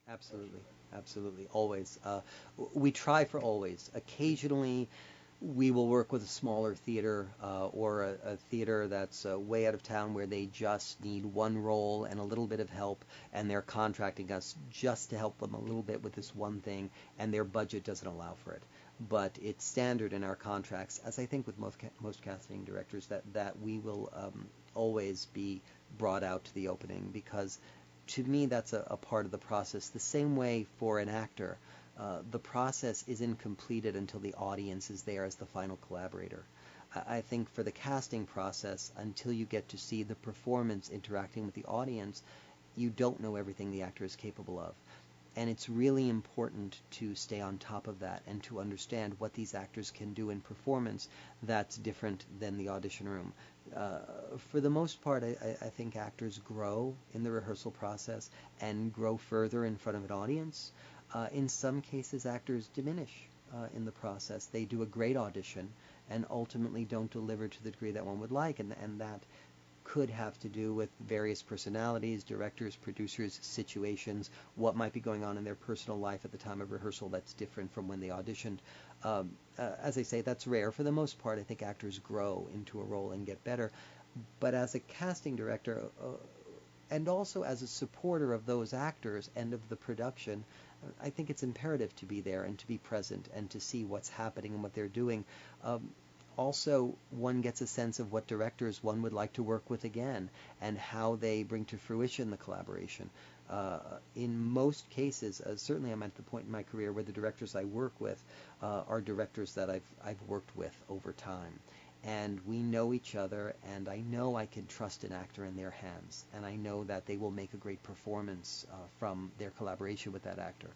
Absolutely, absolutely, always. We try for always. Occasionally, we will work with a smaller theater or a theater that's way out of town where they just need one role and a little bit of help, and they're contracting us just to help them a little bit with this one thing, and their budget doesn't allow for it. But it's standard in our contracts, as I think with most casting directors, that we will always be brought out to the opening because to me, that's a part of the process. The same way for an actor, the process isn't completed until the audience is there as the final collaborator. I think for the casting process, until you get to see the performance interacting with the audience, you don't know everything the actor is capable of. And it's really important to stay on top of that and to understand what these actors can do in performance that's different than the audition room. Uh, for the most part, I think actors grow in the rehearsal process and grow further in front of an audience. In some cases, actors diminish in the process. They do a great audition and ultimately don't deliver to the degree that one would like, and that could have to do with various personalities, directors, producers, situations, what might be going on in their personal life at the time of rehearsal that's different from when they auditioned. As I say, that's rare. For the most part, I think actors grow into a role and get better. But as a casting director, and also as a supporter of those actors and of the production, I think it's imperative to be there and to be present and to see what's happening and what they're doing. Um, Also, one gets a sense of what directors one would like to work with again and how they bring to fruition the collaboration. In most cases, certainly I'm at the point in my career where the directors I work with are directors that I've worked with over time. And we know each other, and I know I can trust an actor in their hands, and I know that they will make a great performance from their collaboration with that actor.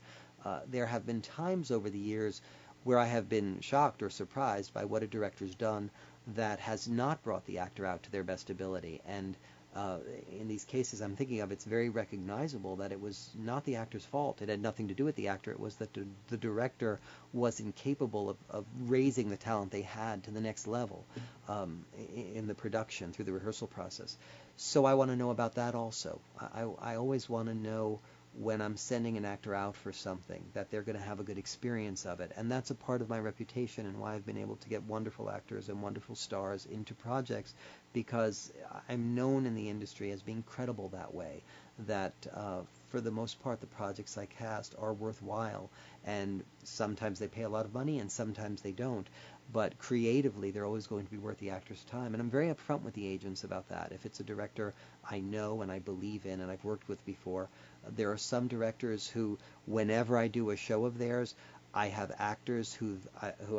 There have been times over the years where I have been shocked or surprised by what a director's done that has not brought the actor out to their best ability. And uh, in these cases I'm thinking of, it's very recognizable that it was not the actor's fault. It had nothing to do with the actor. It was that the director was incapable of raising the talent they had to the next level in the production through the rehearsal process. So I want to know about that also. I always want to know when I'm sending an actor out for something that they're going to have a good experience of it. And that's a part of my reputation and why I've been able to get wonderful actors and wonderful stars into projects because I'm known in the industry as being credible that way, that for the most part the projects I cast are worthwhile and sometimes they pay a lot of money and sometimes they don't. But creatively, they're always going to be worth the actor's time. And I'm very upfront with the agents about that. If it's a director I know and I believe in and I've worked with before, there are some directors who, whenever I do a show of theirs, I have actors who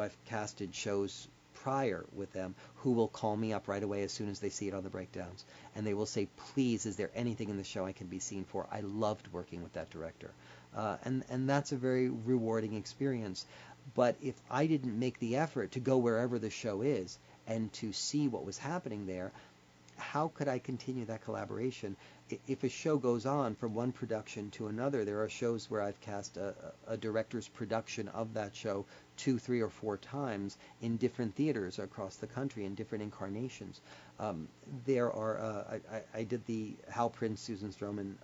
I've casted shows prior with them who will call me up right away as soon as they see it on the breakdowns. And they will say, please, is there anything in the show I can be seen for? I loved working with that director. And that's a very rewarding experience. But if I didn't make the effort to go wherever the show is and to see what was happening there, how could I continue that collaboration? If a show goes on from one production to another, there are shows where I've cast a director's production of that show two, three, or four times in different theaters across the country in different incarnations. There are I did the Hal Prince, Susan Stroman,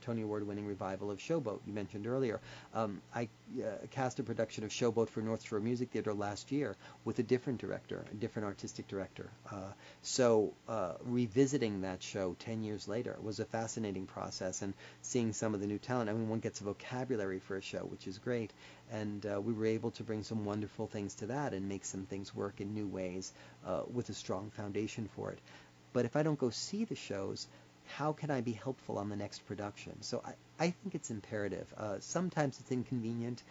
Tony Award-winning revival of Showboat you mentioned earlier. I cast a production of Showboat for North Shore Music Theater last year with a different director, a different artistic director. So revisiting that show 10 years later was a fascinating process, and seeing some of the new talent. I mean, one gets a vocabulary for a show, which is great, and we were able to bring some wonderful things to that and make some things work in new ways with a strong foundation for it. But if I don't go see the shows, how can I be helpful on the next production? So I think it's imperative. Sometimes it's inconvenient.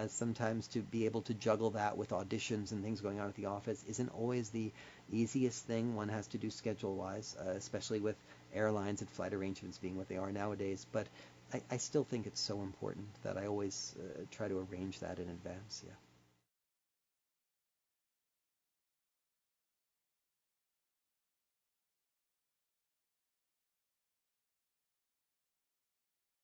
Sometimes to be able to juggle that with auditions and things going on at the office isn't always the easiest thing one has to do schedule-wise, especially with airlines and flight arrangements being what they are nowadays. But I still think it's so important that I always try to arrange that in advance. Yeah.